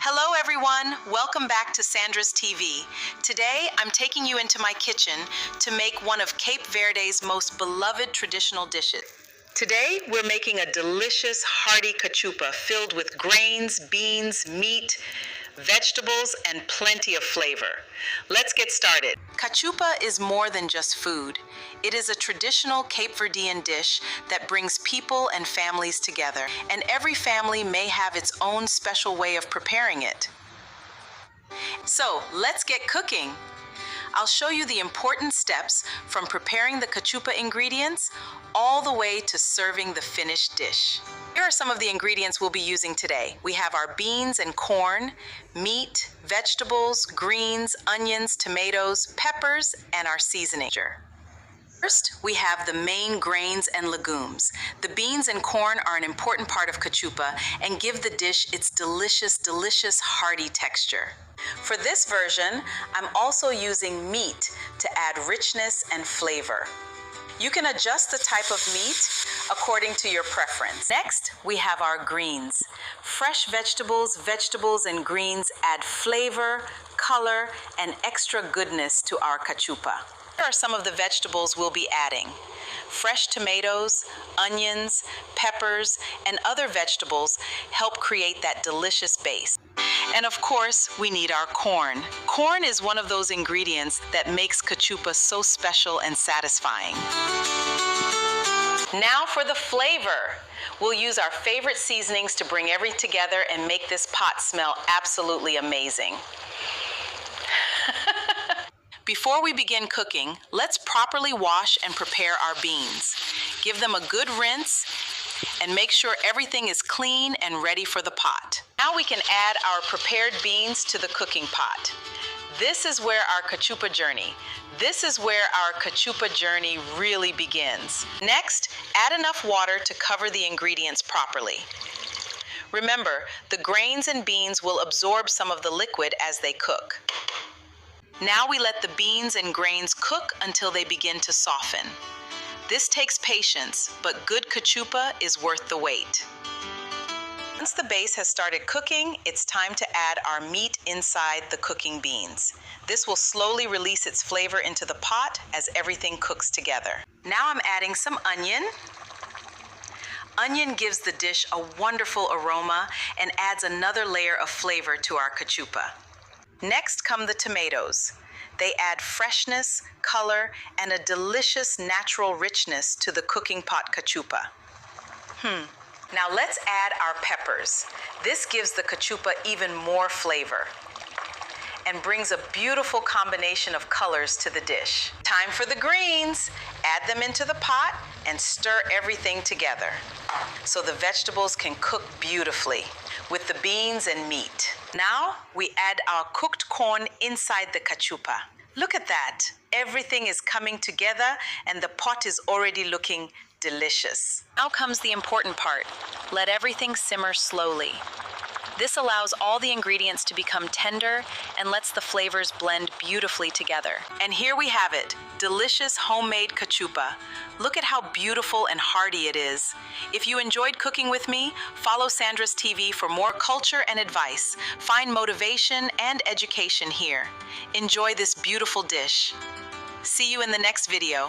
Hello everyone, welcome back to SANDRA'S TV. Today I'm taking you into my kitchen to make one of Cape Verde's most beloved traditional dishes. Today we're making a delicious hearty cachupa filled with grains, beans, meat, vegetables, and plenty of flavor. Let's get started. Cachupa is more than just food. It is a traditional Cape Verdean dish that brings people and families together, and every family may have its own special way of preparing it. So let's get cooking. I'll show you the important steps from preparing the cachupa ingredients all the way to serving the finished dish. Here are some of the ingredients we'll be using today. We have our beans and corn, meat, vegetables, greens, onions, tomatoes, peppers, and our seasoning. First, we have the main grains and legumes. The beans and corn are an important part of cachupa and give the dish its delicious, hearty texture. For this version, I'm also using meat to add richness and flavor. You can adjust the type of meat according to your preference. Next, we have our greens. Fresh vegetables and greens add flavor, color, and extra goodness to our cachupa. Here are some of the vegetables we'll be adding. Fresh tomatoes, onions, peppers, and other vegetables help create that delicious base. And of course, we need our corn. Corn is one of those ingredients that makes cachupa so special and satisfying. Now for the flavor. We'll use our favorite seasonings to bring everything together and make this pot smell absolutely amazing. Before we begin cooking, let's properly wash and prepare our beans. Give them a good rinse and make sure everything is clean and ready for the pot. Now we can add our prepared beans to the cooking pot. This is where our cachupa journey really begins. Next, add enough water to cover the ingredients properly. Remember, the grains and beans will absorb some of the liquid as they cook. Now we let the beans and grains cook until they begin to soften. This takes patience, but good cachupa is worth the wait. Once the base has started cooking, it's time to add our meat inside the cooking beans. This will slowly release its flavor into the pot as everything cooks together. Now I'm adding some onion. Onion gives the dish a wonderful aroma and adds another layer of flavor to our cachupa. Next come the tomatoes. They add freshness, color, and a delicious natural richness to the cooking pot cachupa. Now let's add our peppers. This gives the cachupa even more flavor and brings a beautiful combination of colors to the dish. Time for the greens. Add them into the pot and stir everything together so the vegetables can cook beautifully with the beans and meat. Now we add our cooked corn inside the cachupa. Look at that. Everything is coming together and the pot is already looking delicious. Now comes the important part. Let everything simmer slowly. This allows all the ingredients to become tender and lets the flavors blend beautifully together. And here we have it, delicious homemade cachupa. Look at how beautiful and hearty it is. If you enjoyed cooking with me, follow SANDRA'S TV for more culture and advice. Find motivation and education here. Enjoy this beautiful dish. See you in the next video.